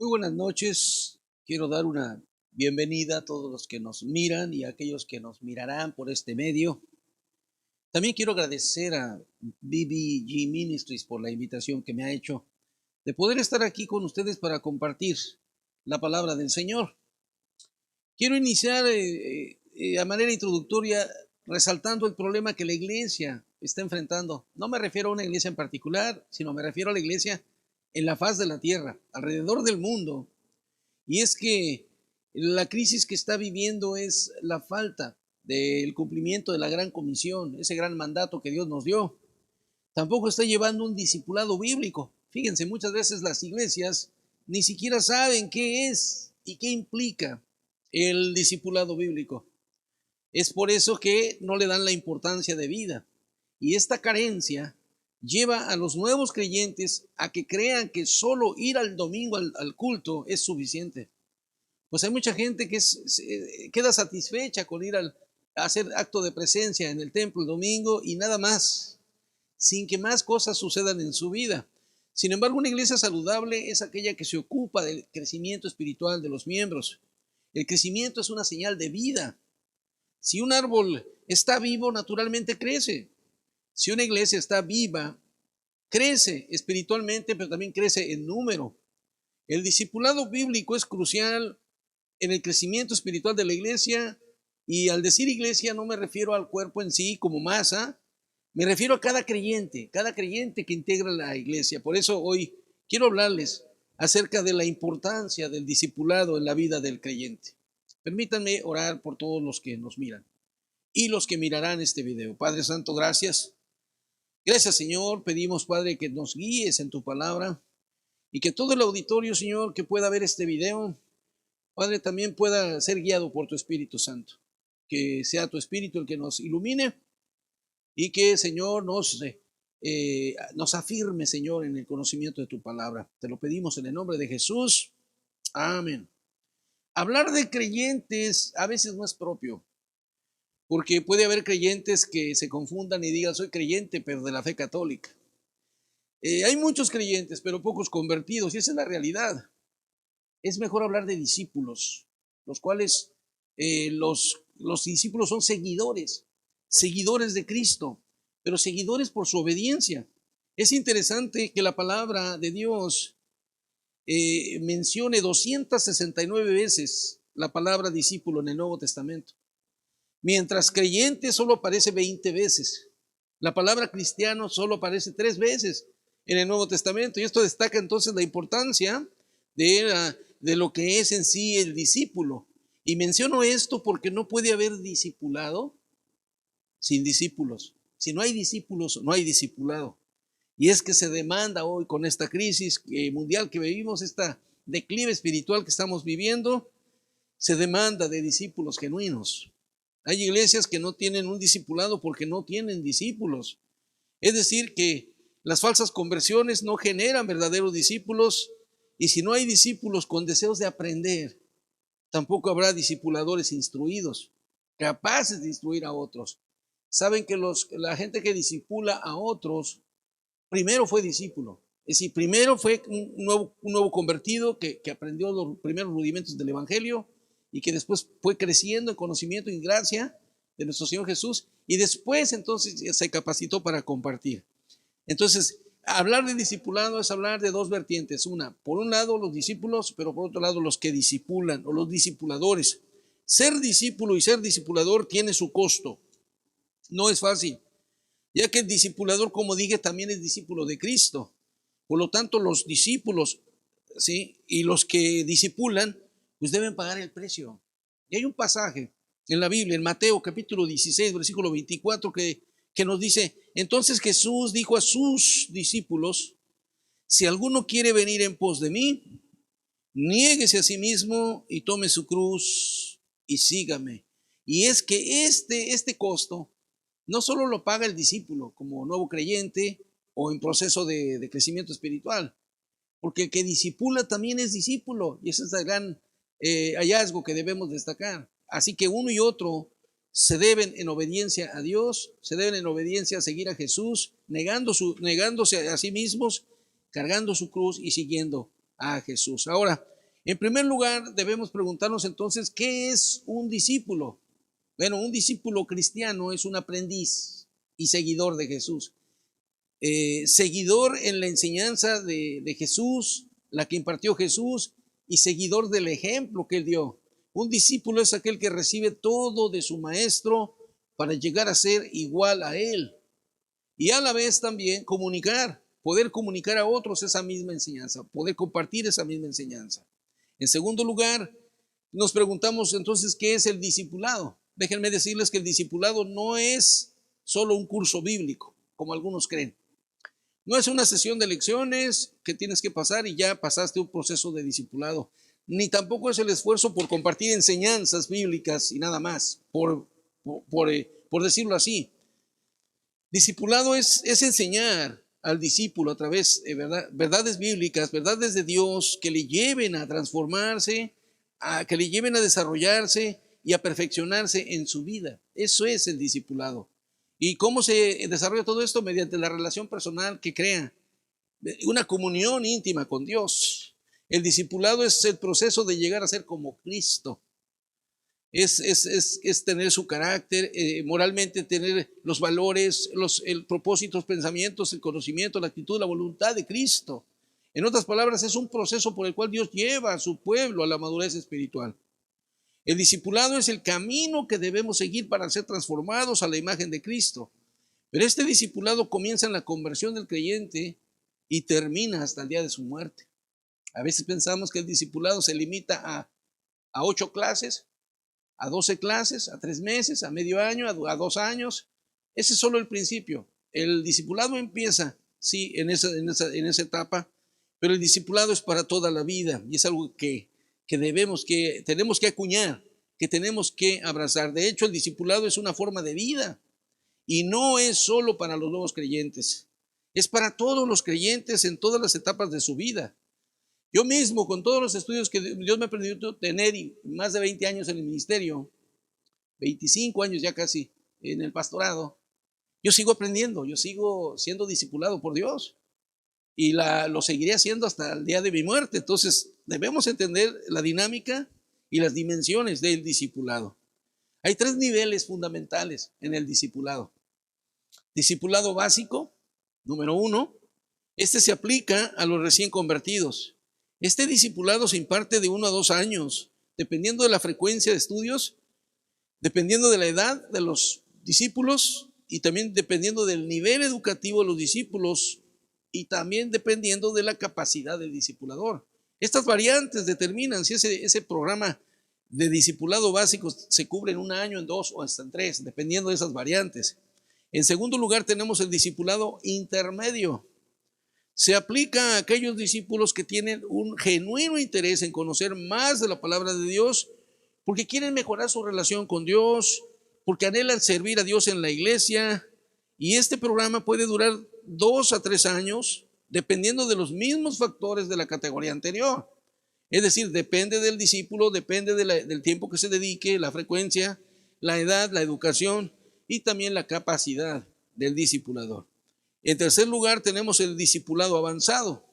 Muy buenas noches. Quiero dar una bienvenida a todos los que nos miran y a aquellos que nos mirarán por este medio. También quiero agradecer a BBG Ministries por la invitación que me ha hecho de poder estar aquí con ustedes para compartir la palabra del Señor. Quiero iniciar a manera introductoria resaltando el problema que la iglesia está enfrentando. No me refiero a una iglesia en particular, sino me refiero a la iglesia en la faz de la tierra, alrededor del mundo. Y es que la crisis que está viviendo es la falta del cumplimiento de la gran comisión, ese gran mandato que Dios nos dio. Tampoco está llevando un discipulado bíblico. Fíjense, muchas veces las iglesias ni siquiera saben qué es y qué implica el discipulado bíblico. Es por eso que no le dan la importancia de vida. Y esta carencia lleva a los nuevos creyentes a que crean que solo ir al domingo al culto es suficiente. Pues hay mucha gente que queda satisfecha con ir a hacer acto de presencia en el templo el domingo y nada más, sin que más cosas sucedan en su vida. Sin embargo, una iglesia saludable es aquella que se ocupa del crecimiento espiritual de los miembros. El crecimiento es una señal de vida. Si un árbol está vivo, naturalmente crece. Si una iglesia está viva, crece espiritualmente, pero también crece en número. El discipulado bíblico es crucial en el crecimiento espiritual de la iglesia, y al decir iglesia no me refiero al cuerpo en sí como masa, me refiero a cada creyente que integra la iglesia. Por eso hoy quiero hablarles acerca de la importancia del discipulado en la vida del creyente. Permítanme orar por todos los que nos miran y los que mirarán este video. Padre Santo, gracias. Gracias, Señor. Pedimos, Padre, que nos guíes en tu palabra y que todo el auditorio, Señor, que pueda ver este video, Padre, también pueda ser guiado por tu Espíritu Santo. Que sea tu Espíritu el que nos ilumine y que, Señor, nos afirme, Señor, en el conocimiento de tu palabra. Te lo pedimos en el nombre de Jesús. Amén. Hablar de creyentes a veces no es propio, porque puede haber creyentes que se confundan y digan, soy creyente, pero de la fe católica. Hay muchos creyentes, pero pocos convertidos, y esa es la realidad. Es mejor hablar de discípulos, los cuales los discípulos son seguidores de Cristo, pero seguidores por su obediencia. Es interesante que la palabra de Dios mencione 269 veces la palabra discípulo en el Nuevo Testamento, mientras creyente solo aparece 20 veces. La palabra cristiano solo aparece 3 veces en el Nuevo Testamento, y esto destaca entonces la importancia de lo que es en sí el discípulo. Y menciono esto porque no puede haber discipulado sin discípulos. Si no hay discípulos, no hay discipulado. Y es que se demanda hoy, con esta crisis mundial que vivimos, esta declive espiritual que estamos viviendo, se demanda de discípulos genuinos. Hay iglesias que no tienen un discipulado porque no tienen discípulos. Es decir, que las falsas conversiones no generan verdaderos discípulos, y si no hay discípulos con deseos de aprender, tampoco habrá discipuladores instruidos, capaces de instruir a otros. Saben que la gente que discipula a otros, primero fue discípulo. Es decir, primero fue un nuevo convertido que aprendió los primeros rudimentos del Evangelio y que después fue creciendo en conocimiento y gracia de nuestro Señor Jesús, y después entonces se capacitó para compartir. Entonces, hablar de discipulado es hablar de dos vertientes. Una, por un lado los discípulos, pero por otro lado los que discipulan o los discipuladores. Ser discípulo y ser discipulador tiene su costo. No es fácil, ya que el discipulador, como dije, también es discípulo de Cristo. Por lo tanto, los discípulos, ¿sí?, y los que discipulan, pues deben pagar el precio. Y hay un pasaje en la Biblia, en Mateo capítulo 16, versículo 24, que nos dice, entonces Jesús dijo a sus discípulos, si alguno quiere venir en pos de mí, niéguese a sí mismo y tome su cruz y sígame. Y es que este costo no solo lo paga el discípulo como nuevo creyente o en proceso de crecimiento espiritual, porque el que discipula también es discípulo, y ese es el gran hallazgo que debemos destacar. Así que uno y otro se deben en obediencia a Dios, se deben en obediencia a seguir a Jesús, negándose a sí mismos, cargando su cruz y siguiendo a Jesús. Ahora, En primer lugar, debemos preguntarnos entonces, ¿qué es un discípulo? Bueno, un discípulo cristiano es un aprendiz y seguidor de Jesús. Seguidor en la enseñanza de Jesús, la que impartió Jesús, y seguidor del ejemplo que él dio. Un discípulo es aquel que recibe todo de su maestro para llegar a ser igual a él. Y a la vez también poder comunicar a otros esa misma enseñanza, poder compartir esa misma enseñanza. En segundo lugar, nos preguntamos entonces, ¿qué es el discipulado? Déjenme decirles que el discipulado no es solo un curso bíblico, como algunos creen. No es una sesión de lecciones que tienes que pasar y ya pasaste un proceso de discipulado. Ni tampoco es el esfuerzo por compartir enseñanzas bíblicas y nada más, por decirlo así. Discipulado es enseñar al discípulo a través de verdades bíblicas, verdades de Dios que le lleven a transformarse, que le lleven a desarrollarse y a perfeccionarse en su vida. Eso es el discipulado. ¿Y cómo se desarrolla todo esto? Mediante la relación personal que crea, una comunión íntima con Dios. El discipulado es el proceso de llegar a ser como Cristo. Es tener su carácter, moralmente tener los valores, los propósitos, pensamientos, el conocimiento, la actitud, la voluntad de Cristo. En otras palabras, es un proceso por el cual Dios lleva a su pueblo a la madurez espiritual. El discipulado es el camino que debemos seguir para ser transformados a la imagen de Cristo. Pero este discipulado comienza en la conversión del creyente y termina hasta el día de su muerte. A veces pensamos que el discipulado se limita a 8 clases, a 12 clases, a 3 meses, a medio año, a 2 años. Ese es solo el principio. El discipulado empieza, sí, en esa etapa, pero el discipulado es para toda la vida y es algo que tenemos que acuñar, que tenemos que abrazar. De hecho, el discipulado es una forma de vida y no es solo para los nuevos creyentes, es para todos los creyentes en todas las etapas de su vida. Yo mismo, con todos los estudios que Dios me ha permitido tener y más de 20 años en el ministerio, 25 años ya casi en el pastorado, yo sigo aprendiendo, yo sigo siendo discipulado por Dios y lo seguiré haciendo hasta el día de mi muerte. Entonces debemos entender la dinámica y las dimensiones del discipulado. Hay 3 niveles fundamentales en el discipulado. Discipulado básico, número 1, este se aplica a los recién convertidos. Este discipulado se imparte de 1 a 2 años, dependiendo de la frecuencia de estudios, dependiendo de la edad de los discípulos y también dependiendo del nivel educativo de los discípulos y también dependiendo de la capacidad del discipulador. Estas variantes determinan si ese programa de discipulado básico se cubre en 1 año, en 2 o hasta en 3, dependiendo de esas variantes. En segundo lugar tenemos el discipulado intermedio. Se aplica a aquellos discípulos que tienen un genuino interés en conocer más de la palabra de Dios, porque quieren mejorar su relación con Dios, porque anhelan servir a Dios en la iglesia. Y este programa puede durar 2 a 3 años, dependiendo de los mismos factores de la categoría anterior. Es decir, depende del discípulo, depende del tiempo que se dedique, la frecuencia, la edad, la educación y también la capacidad del discipulador. En tercer lugar, tenemos el discipulado avanzado.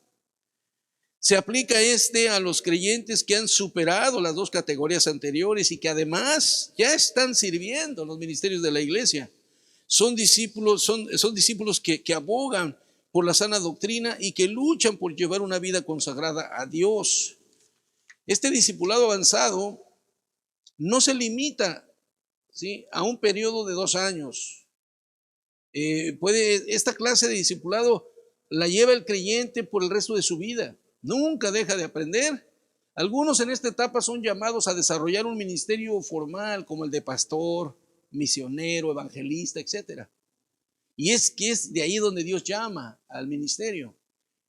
Se aplica a los creyentes que han superado las 2 categorías anteriores y que además ya están sirviendo en los ministerios de la iglesia. Son discípulos que abogan por la sana doctrina y que luchan por llevar una vida consagrada a Dios. Este discipulado avanzado no se limita, ¿sí?, a un periodo de 2 años. Esta clase de discipulado la lleva el creyente por el resto de su vida. Nunca deja de aprender. Algunos en esta etapa son llamados a desarrollar un ministerio formal como el de pastor, misionero, evangelista, etc. Y es que es de ahí donde Dios llama al ministerio.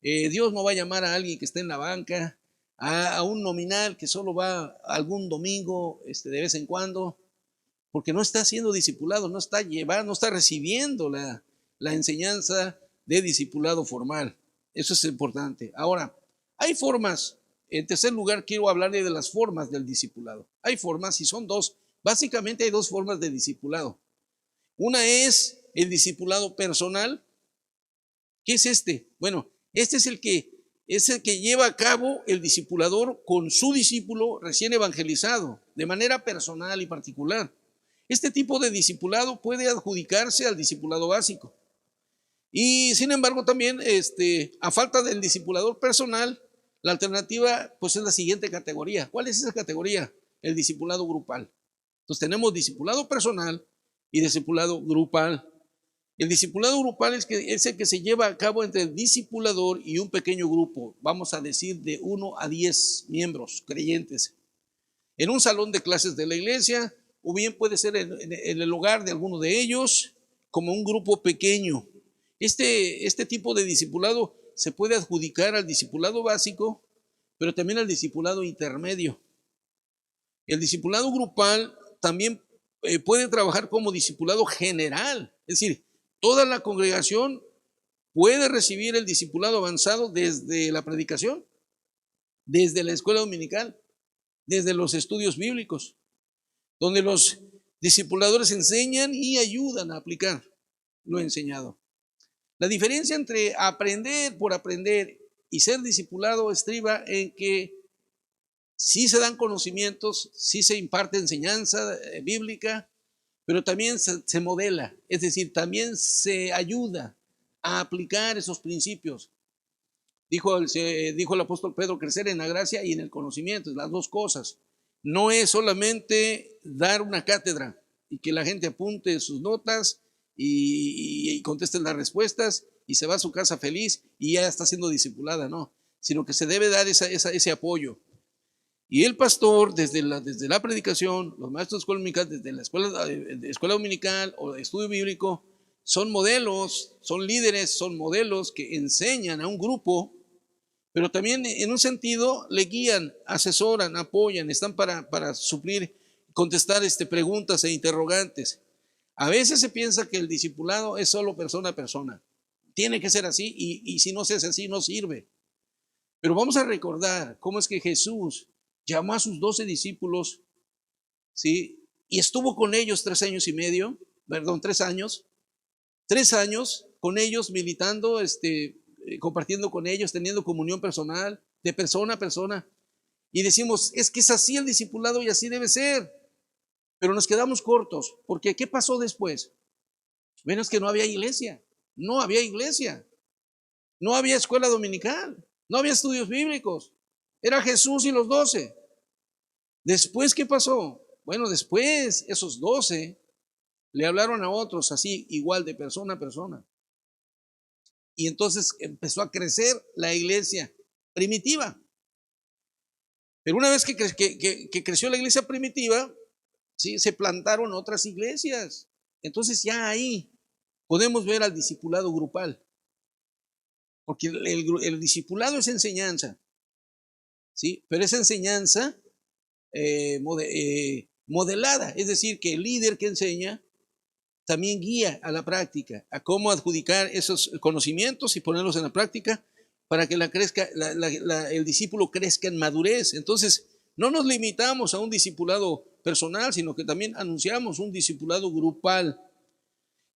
Dios no va a llamar a alguien que esté en la banca, a un nominal que solo va algún domingo de vez en cuando, porque no está siendo discipulado, no está recibiendo la enseñanza de discipulado formal. Eso es importante. Ahora, hay formas. En tercer lugar, quiero hablarle de las formas del discipulado. Hay formas y son 2. Básicamente hay 2 formas de discipulado. Una es el discipulado personal. ¿Qué es este? Bueno, este es el que es el que lleva a cabo el discipulador con su discípulo recién evangelizado, de manera personal y particular. Este tipo de discipulado puede adjudicarse al discipulado básico. Y sin embargo también, a falta del discipulador personal, la alternativa pues es la siguiente categoría. ¿Cuál es esa categoría? El discipulado grupal. Entonces tenemos discipulado personal y discipulado grupal. El discipulado grupal es el que se lleva a cabo entre el discipulador y un pequeño grupo, vamos a decir de 1 a 10 miembros creyentes, en un salón de clases de la iglesia, o bien puede ser en el hogar de alguno de ellos, como un grupo pequeño. Este tipo de discipulado se puede adjudicar al discipulado básico, pero también al discipulado intermedio. El discipulado grupal también puede trabajar como discipulado general, es decir, toda la congregación puede recibir el discipulado avanzado desde la predicación, desde la escuela dominical, desde los estudios bíblicos, donde los discipuladores enseñan y ayudan a aplicar lo enseñado. La diferencia entre aprender por aprender y ser discipulado estriba en que sí se dan conocimientos, sí se imparte enseñanza bíblica, pero también se modela, es decir, también se ayuda a aplicar esos principios. Dijo el apóstol Pedro, crecer en la gracia y en el conocimiento, las dos cosas. No es solamente dar una cátedra y que la gente apunte sus notas y conteste las respuestas y se va a su casa feliz y ya está siendo discipulada, no, sino que se debe dar ese apoyo. Y el pastor, desde la predicación, los maestros de escuela dominical, desde la escuela dominical o estudio bíblico, son modelos, son líderes, son modelos que enseñan a un grupo, pero también en un sentido le guían, asesoran, apoyan, están para suplir, contestar preguntas e interrogantes. A veces se piensa que el discipulado es solo persona a persona. Tiene que ser así y si no se hace así no sirve. Pero vamos a recordar cómo es que Jesús llamó a sus 12 discípulos, ¿sí? Y estuvo con ellos 3 años y medio, 3 años. 3 años con ellos militando, compartiendo con ellos, teniendo comunión personal, de persona a persona. Y decimos, es que es así el discipulado y así debe ser. Pero nos quedamos cortos, porque ¿qué pasó después? Bueno, es que no había iglesia, no había iglesia, no había escuela dominical, no había estudios bíblicos. Era Jesús y los 12. Después, ¿qué pasó? Bueno, después esos 12 le hablaron a otros así, igual de persona a persona. Y entonces empezó a crecer la iglesia primitiva. Pero una vez que creció la iglesia primitiva, ¿sí? Se plantaron otras iglesias. Entonces ya ahí podemos ver al discipulado grupal. Porque el discipulado es enseñanza, ¿sí? Pero esa enseñanza modelada, es decir, que el líder que enseña también guía a la práctica, a cómo adjudicar esos conocimientos y ponerlos en la práctica para que el discípulo crezca en madurez. Entonces, no nos limitamos a un discipulado personal, sino que también anunciamos un discipulado grupal.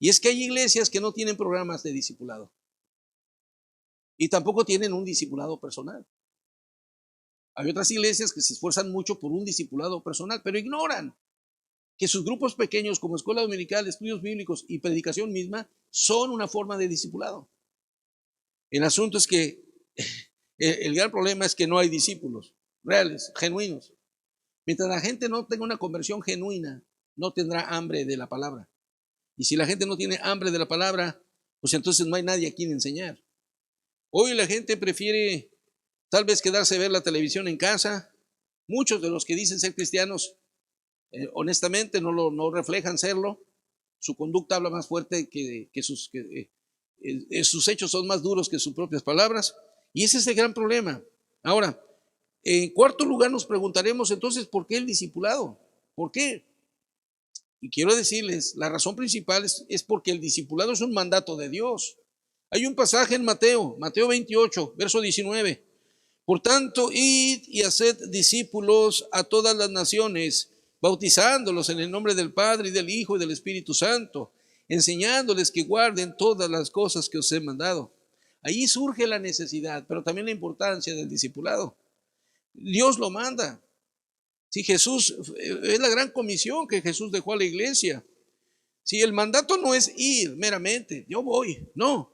Y es que hay iglesias que no tienen programas de discipulado y tampoco tienen un discipulado personal. Hay otras iglesias que se esfuerzan mucho por un discipulado personal, pero ignoran que sus grupos pequeños como escuela dominical, estudios bíblicos y predicación misma son una forma de discipulado. El asunto es que el gran problema es que no hay discípulos reales, genuinos. Mientras la gente no tenga una conversión genuina, no tendrá hambre de la palabra. Y si la gente no tiene hambre de la palabra, pues entonces no hay nadie a quien enseñar. Hoy la gente prefiere tal vez quedarse a ver la televisión en casa. Muchos de los que dicen ser cristianos honestamente no reflejan serlo. Su conducta habla más fuerte que sus hechos son más duros que sus propias palabras, y ese es el gran problema. Ahora, en cuarto lugar nos preguntaremos entonces, ¿por qué el discipulado? ¿Por qué? Y quiero decirles, la razón principal es porque el discipulado es un mandato de Dios. Hay un pasaje en Mateo 28, verso 19. Por tanto, id y haced discípulos a todas las naciones, bautizándolos en el nombre del Padre y del Hijo y del Espíritu Santo, enseñándoles que guarden todas las cosas que os he mandado. Ahí surge la necesidad, pero también la importancia del discipulado. Dios lo manda. Si Jesús, es la gran comisión que Jesús dejó a la iglesia. Si el mandato no es ir meramente, yo voy, no.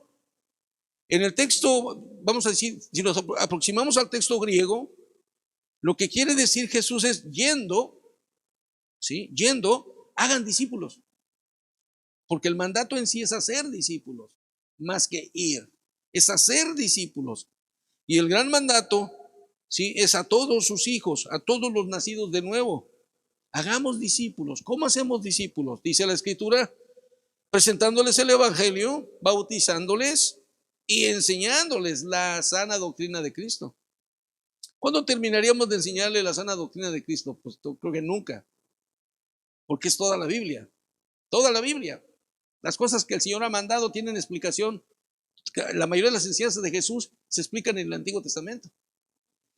En el texto, vamos a decir, si nos aproximamos al texto griego, lo que quiere decir Jesús es yendo, ¿sí? Yendo, hagan discípulos. Porque el mandato en sí es hacer discípulos, más que ir. Es hacer discípulos. Y el gran mandato, ¿sí? Es a todos sus hijos, a todos los nacidos de nuevo. Hagamos discípulos. ¿Cómo hacemos discípulos? Dice la Escritura, presentándoles el Evangelio, bautizándoles y enseñándoles la sana doctrina de Cristo. ¿Cuándo terminaríamos de enseñarle la sana doctrina de Cristo? Pues creo que nunca, porque es toda la Biblia, toda la Biblia. Las cosas que el Señor ha mandado tienen explicación. La mayoría de las enseñanzas de Jesús se explican en el Antiguo Testamento.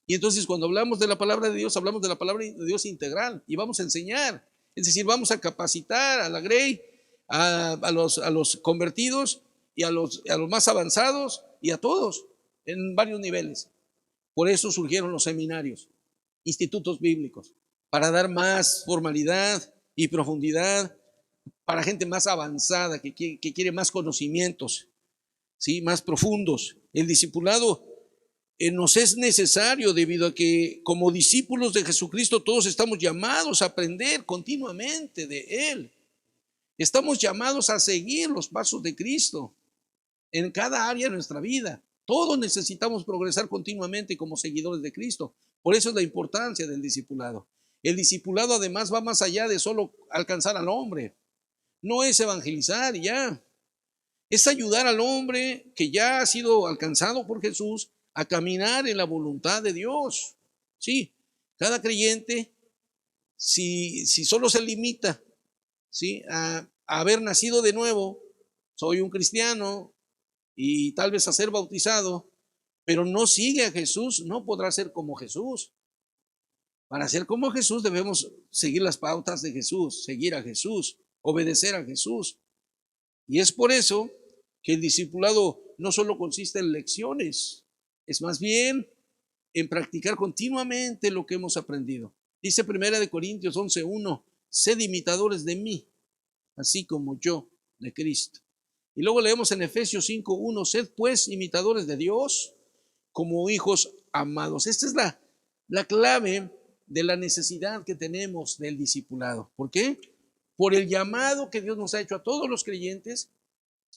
Y entonces cuando hablamos de la palabra de Dios, hablamos de la palabra de Dios integral y vamos a enseñar. Es decir, vamos a capacitar a la grey, a los convertidos y a los más avanzados y a todos en varios niveles. Por eso surgieron los seminarios, institutos bíblicos, para dar más formalidad y profundidad para gente más avanzada, que quiere más conocimientos, ¿sí? Más profundos. El discipulado nos es necesario debido a que como discípulos de Jesucristo todos estamos llamados a aprender continuamente de Él. Estamos llamados a seguir los pasos de Cristo en cada área de nuestra vida. Todos necesitamos progresar continuamente como seguidores de Cristo. Por eso es la importancia del discipulado. El discipulado además va más allá de solo alcanzar al hombre. No es evangelizar y ya. Es ayudar al hombre que ya ha sido alcanzado por Jesús a caminar en la voluntad de Dios. Sí, cada creyente, si solo se limita, ¿sí? a haber nacido de nuevo, soy un cristiano y tal vez a ser bautizado, pero no sigue a Jesús, no podrá ser como Jesús. Para ser como Jesús debemos seguir las pautas de Jesús, seguir a Jesús, obedecer a Jesús. Y es por eso que el discipulado no solo consiste en lecciones, es más bien en practicar continuamente lo que hemos aprendido. Dice 1 Corintios 11:1, sed imitadores de mí, así como yo de Cristo. Y luego leemos en Efesios 5:1, sed pues imitadores de Dios como hijos amados. Esta es la clave de la necesidad que tenemos del discipulado. ¿Por qué? Por el llamado que Dios nos ha hecho a todos los creyentes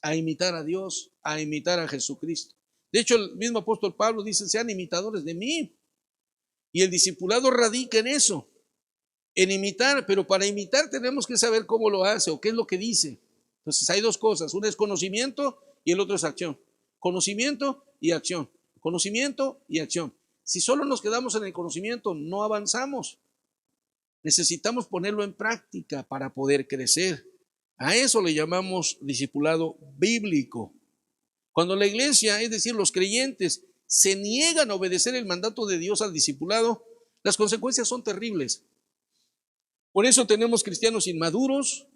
a imitar a Dios, a imitar a Jesucristo. De hecho, el mismo apóstol Pablo dice, sean imitadores de mí. Y el discipulado radica en eso, en imitar, pero para imitar tenemos que saber cómo lo hace o qué es lo que dice. Entonces hay dos cosas, una es conocimiento y el otro es acción. Conocimiento y acción. Conocimiento y acción. Si solo nos quedamos en el conocimiento, no avanzamos. Necesitamos ponerlo en práctica para poder crecer. A eso le llamamos discipulado bíblico. Cuando la iglesia, es decir, los creyentes, se niegan a obedecer el mandato de Dios al discipulado, las consecuencias son terribles. Por eso tenemos cristianos inmaduros,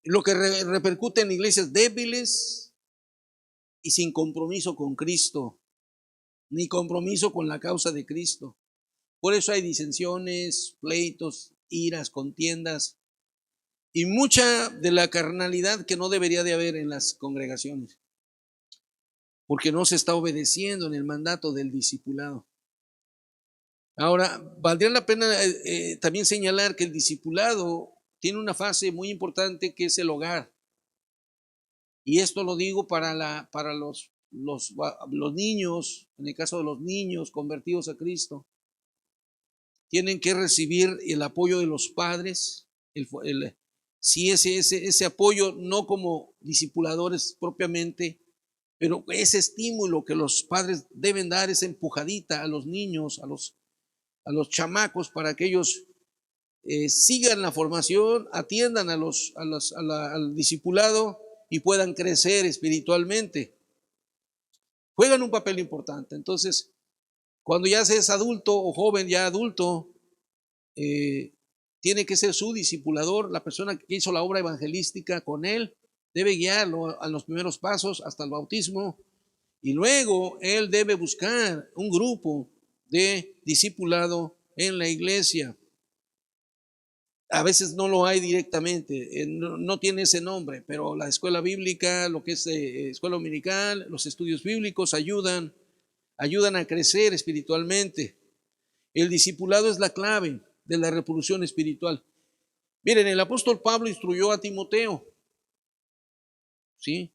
lo que repercute en iglesias débiles y sin compromiso con Cristo, ni compromiso con la causa de Cristo. Por eso hay disensiones, pleitos, iras, contiendas y mucha de la carnalidad que no debería de haber en las congregaciones, porque no se está obedeciendo en el mandato del discipulado. Ahora, valdría la pena también señalar que el discipulado tiene una fase muy importante que es el hogar. Y esto lo digo para los niños, en el caso de los niños convertidos a Cristo, tienen que recibir el apoyo de los padres, si ese apoyo no como discipuladores propiamente, pero ese estímulo que los padres deben dar, esa empujadita a los niños, a los chamacos para que ellos sigan la formación, atiendan al discipulado y puedan crecer espiritualmente. Juegan un papel importante. Entonces, cuando ya se es adulto o joven, ya adulto, tiene que ser su discipulador, la persona que hizo la obra evangelística con él, debe guiarlo a los primeros pasos hasta el bautismo, y luego él debe buscar un grupo de discipulado en la iglesia. A veces no lo hay directamente, no tiene ese nombre, pero la escuela bíblica, lo que es escuela dominical, los estudios bíblicos ayudan a crecer espiritualmente. El discipulado es la clave de la reproducción espiritual. Miren, el apóstol Pablo instruyó a Timoteo, ¿sí?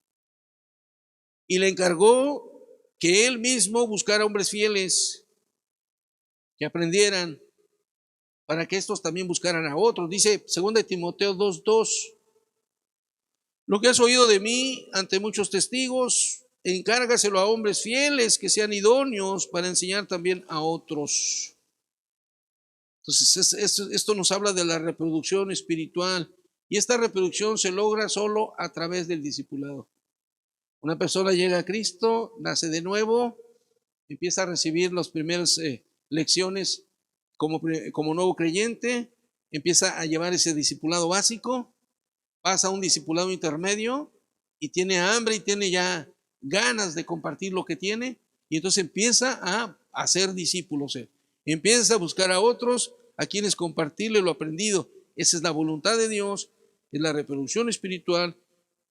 Y le encargó que él mismo buscara hombres fieles que aprendieran para que estos también buscaran a otros. Dice 2 Timoteo 2:2, lo que has oído de mí ante muchos testigos, encárgaselo a hombres fieles que sean idóneos para enseñar también a otros. Entonces, esto nos habla de la reproducción espiritual, y esta reproducción se logra solo a través del discipulado. Una persona llega a Cristo, nace de nuevo, empieza a recibir las primeras lecciones como nuevo creyente, empieza a llevar ese discipulado básico, pasa a un discipulado intermedio y tiene hambre y tiene ya ganas de compartir lo que tiene, y entonces empieza a hacer discípulos. Empieza a buscar a otros a quienes compartirle lo aprendido. Esa es la voluntad de Dios, es la reproducción espiritual,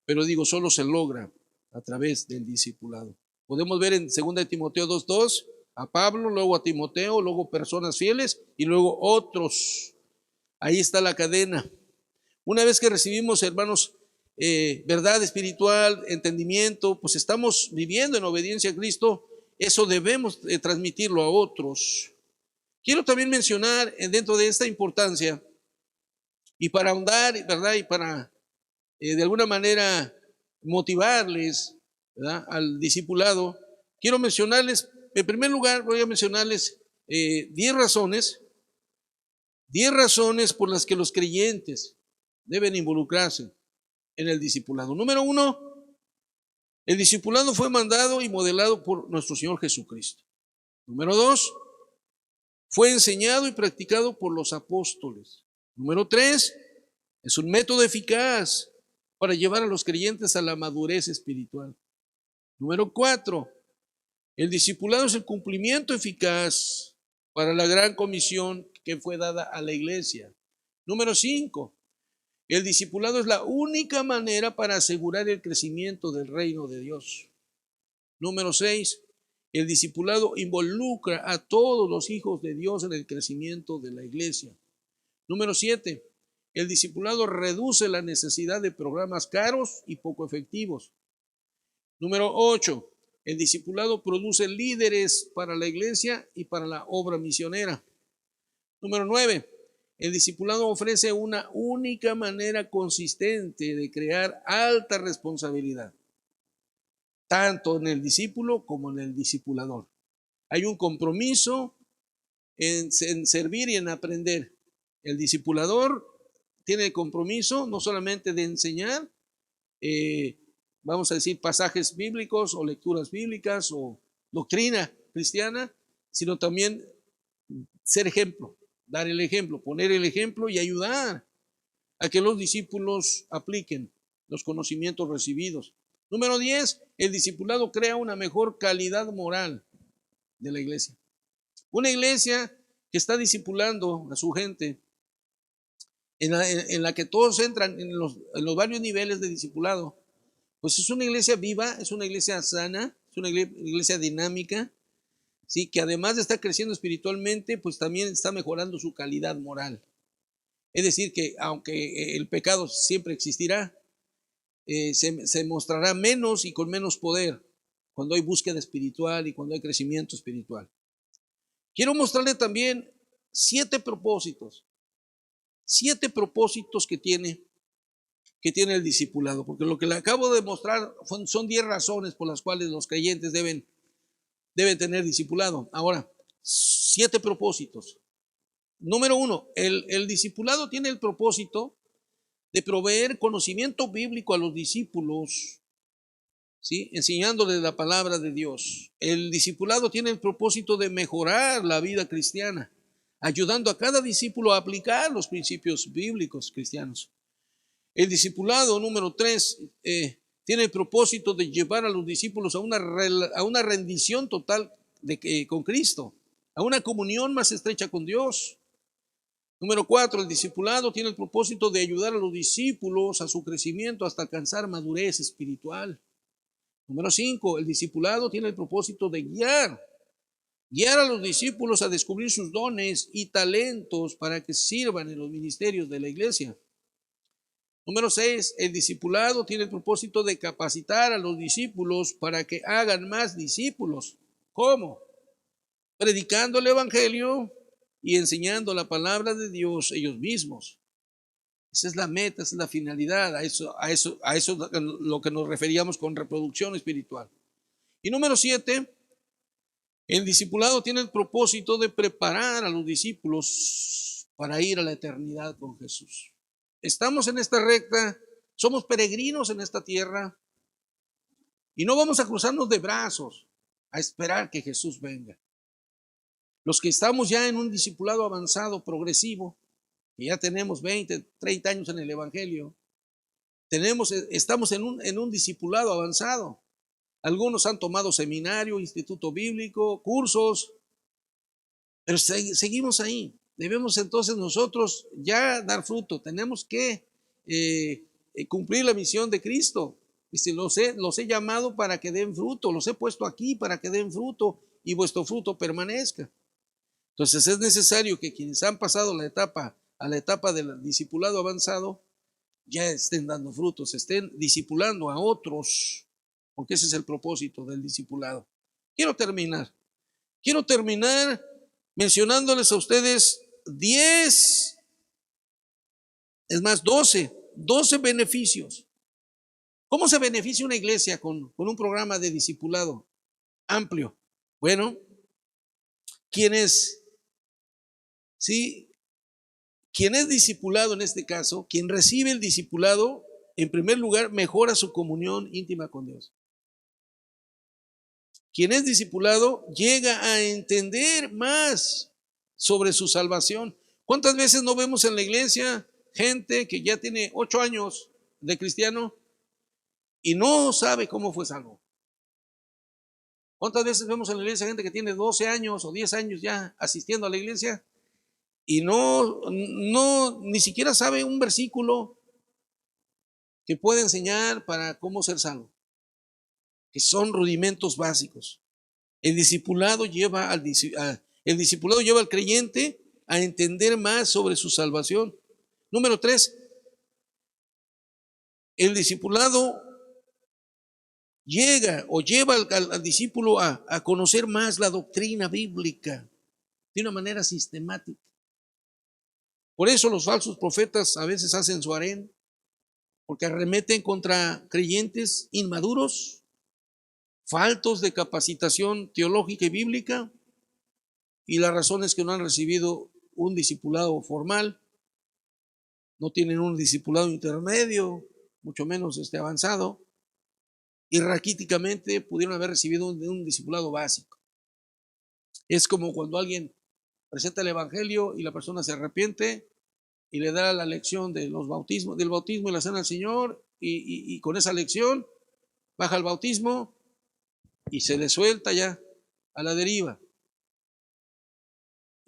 pero digo, solo se logra a través del discipulado. Podemos ver en 2 Timoteo 2:2 a Pablo, luego a Timoteo, luego personas fieles y luego otros. Ahí está la cadena. Una vez que recibimos, hermanos, verdad espiritual, entendimiento, pues estamos viviendo en obediencia a Cristo. Eso debemos transmitirlo a otros. Quiero también mencionar dentro de esta importancia, y para ahondar, ¿verdad? Y para de alguna manera motivarles, ¿verdad?, al discipulado, quiero mencionarles, en primer lugar, voy a mencionarles 10 razones por las que los creyentes deben involucrarse en el discipulado. Número 1, el discipulado fue mandado y modelado por nuestro Señor Jesucristo. Número 2, fue enseñado y practicado por los apóstoles. Número 3, es un método eficaz para llevar a los creyentes a la madurez espiritual. Número 4, el discipulado es el cumplimiento eficaz para la gran comisión que fue dada a la iglesia. Número 5, el discipulado es la única manera para asegurar el crecimiento del reino de Dios. Número 6, el discipulado involucra a todos los hijos de Dios en el crecimiento de la iglesia. Número 7, el discipulado reduce la necesidad de programas caros y poco efectivos. Número 8, el discipulado produce líderes para la iglesia y para la obra misionera. Número 9, el discipulado ofrece una única manera consistente de crear alta responsabilidad, tanto en el discípulo como en el discipulador. Hay un compromiso en servir y en aprender. El discipulador tiene el compromiso no solamente de enseñar, vamos a decir, pasajes bíblicos o lecturas bíblicas o doctrina cristiana, sino también ser ejemplo, dar el ejemplo, poner el ejemplo y ayudar a que los discípulos apliquen los conocimientos recibidos. Número 10, el discipulado crea una mejor calidad moral de la iglesia. Una iglesia que está discipulando a su gente, en la que todos entran en los varios niveles de discipulado, pues es una iglesia viva, es una iglesia sana, es una iglesia dinámica, ¿sí?, que además de estar creciendo espiritualmente, pues también está mejorando su calidad moral. Es decir, que aunque el pecado siempre existirá, se mostrará menos y con menos poder cuando hay búsqueda espiritual y cuando hay crecimiento espiritual. Quiero mostrarle también 7 propósitos que tiene el discipulado, porque lo que le acabo de mostrar son 10 razones por las cuales los creyentes deben tener discipulado. Ahora, 7 propósitos. Número 1, el discipulado tiene el propósito de proveer conocimiento bíblico a los discípulos, ¿sí?, enseñándoles la palabra de Dios. El discipulado tiene el propósito de mejorar la vida cristiana, ayudando a cada discípulo a aplicar los principios bíblicos cristianos. El discipulado número 3 tiene el propósito de llevar a los discípulos a una rendición total con Cristo, a una comunión más estrecha con Dios. Número 4, el discipulado tiene el propósito de ayudar a los discípulos a su crecimiento hasta alcanzar madurez espiritual. Número 5, el discipulado tiene el propósito de guiar a los discípulos a descubrir sus dones y talentos para que sirvan en los ministerios de la iglesia. Número 6, el discipulado tiene el propósito de capacitar a los discípulos para que hagan más discípulos. ¿Cómo? Predicando el evangelio y enseñando la palabra de Dios ellos mismos. Esa es la meta, esa es la finalidad, a eso es lo que nos referíamos con reproducción espiritual. Y número 7, el discipulado tiene el propósito de preparar a los discípulos para ir a la eternidad con Jesús. Estamos en esta recta, somos peregrinos en esta tierra y no vamos a cruzarnos de brazos a esperar que Jesús venga. Los que estamos ya en un discipulado avanzado, progresivo, que ya tenemos 20, 30 años en el Evangelio, estamos en un discipulado avanzado. Algunos han tomado seminario, instituto bíblico, cursos, pero seguimos ahí. Debemos entonces nosotros ya dar fruto. Tenemos que cumplir la misión de Cristo. Dice, los he llamado para que den fruto, los he puesto aquí para que den fruto y vuestro fruto permanezca. Entonces es necesario que quienes han pasado a la etapa del discipulado avanzado ya estén dando frutos, estén discipulando a otros, porque ese es el propósito del discipulado. Quiero terminar mencionándoles a ustedes 12 beneficios. ¿Cómo se beneficia una iglesia con un programa de discipulado amplio? Bueno, quien es discipulado en este caso, quien recibe el discipulado, en primer lugar, mejora su comunión íntima con Dios. Quien es discipulado llega a entender más sobre su salvación. ¿Cuántas veces no vemos en la iglesia gente que ya tiene 8 años de cristiano y no sabe cómo fue salvo? ¿Cuántas veces vemos en la iglesia gente que tiene 12 años o 10 años ya asistiendo a la iglesia y ni siquiera sabe un versículo que puede enseñar para cómo ser salvo? Que son rudimentos básicos. El discipulado lleva al creyente a entender más sobre su salvación. Número 3, el discipulado lleva al discípulo a conocer más la doctrina bíblica de una manera sistemática. Por eso los falsos profetas a veces hacen su harén, porque arremeten contra creyentes inmaduros, faltos de capacitación teológica y bíblica, y la razón es que no han recibido un discipulado formal, no tienen un discipulado intermedio, mucho menos avanzado, y raquíticamente pudieron haber recibido un discipulado básico. Es como cuando alguien presenta el evangelio y la persona se arrepiente y le da la lección del bautismo y la cena al Señor, y con esa lección baja el bautismo y se le suelta ya a la deriva.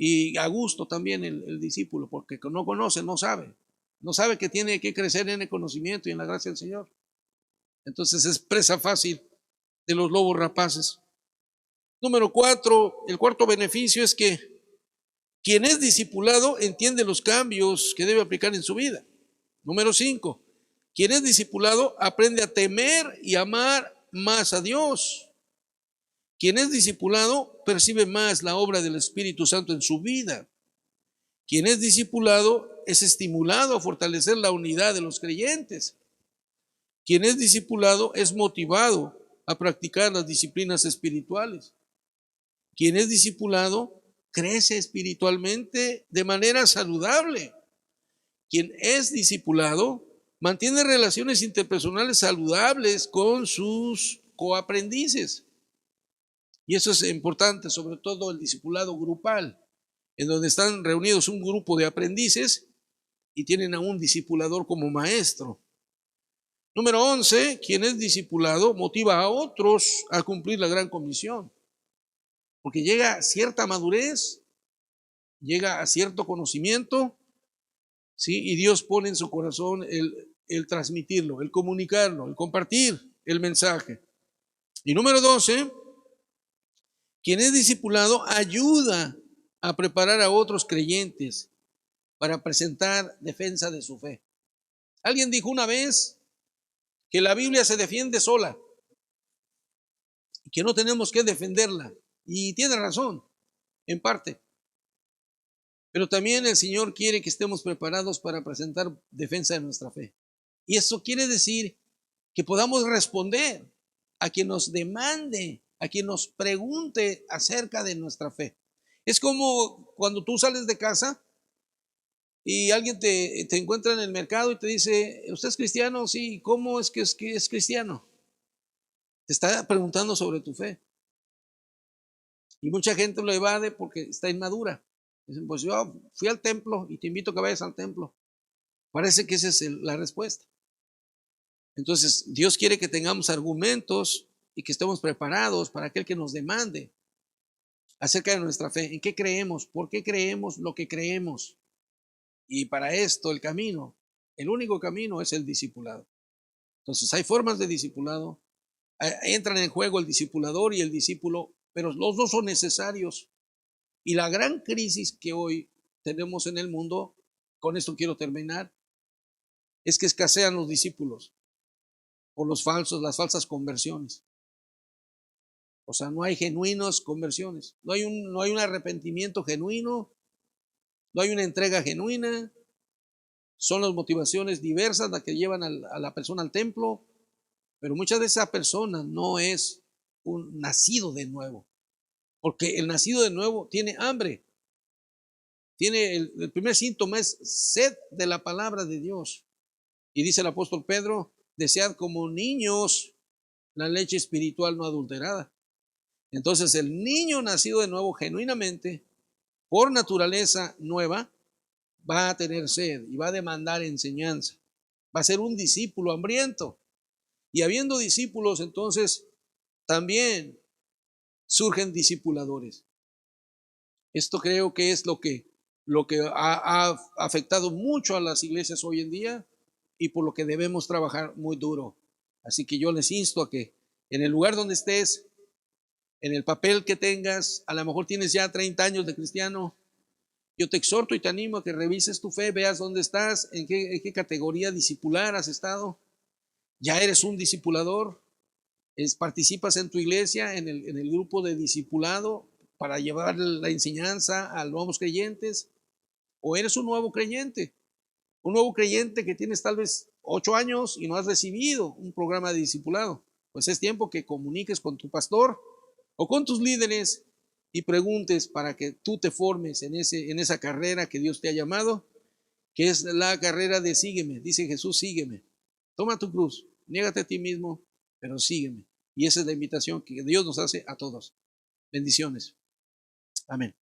Y a gusto también el discípulo, porque no conoce, no sabe que tiene que crecer en el conocimiento y en la gracia del Señor. Entonces es presa fácil de los lobos rapaces. Número 4, el cuarto beneficio es que quien es discipulado entiende los cambios que debe aplicar en su vida. Número 5, quien es discipulado aprende a temer y amar más a Dios. Quien es discipulado percibe más la obra del Espíritu Santo en su vida. Quien es discipulado es estimulado a fortalecer la unidad de los creyentes. Quien es discipulado es motivado a practicar las disciplinas espirituales. Quien es discipulado crece espiritualmente de manera saludable. Quien es discipulado mantiene relaciones interpersonales saludables con sus coaprendices. Y eso es importante, sobre todo el discipulado grupal, en donde están reunidos un grupo de aprendices y tienen a un discipulador como maestro. Número 11, quien es discipulado motiva a otros a cumplir la gran comisión, porque llega a cierta madurez, llega a cierto conocimiento, ¿sí? Y Dios pone en su corazón el transmitirlo, el comunicarlo, el compartir el mensaje. Y número 12, quien es discipulado ayuda a preparar a otros creyentes para presentar defensa de su fe. Alguien dijo una vez que la Biblia se defiende sola y que no tenemos que defenderla. Y tiene razón, en parte. Pero también el Señor quiere que estemos preparados para presentar defensa de nuestra fe. Y eso quiere decir que podamos responder a quien nos demande, a quien nos pregunte acerca de nuestra fe. Es como cuando tú sales de casa y alguien te encuentra en el mercado y te dice, ¿usted es cristiano? Sí, ¿cómo es que es cristiano? Te está preguntando sobre tu fe. Y mucha gente lo evade porque está inmadura. Dicen, pues yo fui al templo y te invito a que vayas al templo. Parece que esa es la respuesta. Entonces, Dios quiere que tengamos argumentos y que estemos preparados para aquel que nos demande acerca de nuestra fe. ¿En qué creemos? ¿Por qué creemos lo que creemos? Y para esto el único camino es el discipulado. Entonces, hay formas de discipulado. Entran en juego el discipulador y el discípulo, pero los dos son necesarios. Y la gran crisis que hoy tenemos en el mundo, con esto quiero terminar, es que escasean los discípulos por las falsas conversiones. O sea, no hay genuinas conversiones, no hay un arrepentimiento genuino, no hay una entrega genuina, son las motivaciones diversas las que llevan a la persona al templo, pero muchas veces esa persona no es un nacido de nuevo, porque el nacido de nuevo tiene hambre, tiene el primer síntoma es sed de la palabra de Dios. Y dice el apóstol Pedro, desead como niños la leche espiritual no adulterada. Entonces el niño nacido de nuevo genuinamente, por naturaleza nueva, va a tener sed y va a demandar enseñanza. Va a ser un discípulo hambriento. Y habiendo discípulos, entonces también surgen discipuladores. Esto creo que es lo que ha afectado mucho a las iglesias hoy en día y por lo que debemos trabajar muy duro. Así que yo les insto a que en el lugar donde estés, en el papel que tengas, a lo mejor tienes ya 30 años de cristiano, yo te exhorto y te animo a que revises tu fe, veas dónde estás, en qué categoría discipular has estado. Ya eres un discipulador, participas en tu iglesia, en el grupo de discipulado para llevar la enseñanza a los nuevos creyentes, o eres un nuevo creyente que tienes tal vez 8 años y no has recibido un programa de discipulado. Pues es tiempo que comuniques con tu pastor o con tus líderes y preguntes para que tú te formes en esa carrera que Dios te ha llamado, que es la carrera de sígueme. Dice Jesús, sígueme. Toma tu cruz, niégate a ti mismo, pero sígueme. Y esa es la invitación que Dios nos hace a todos. Bendiciones. Amén.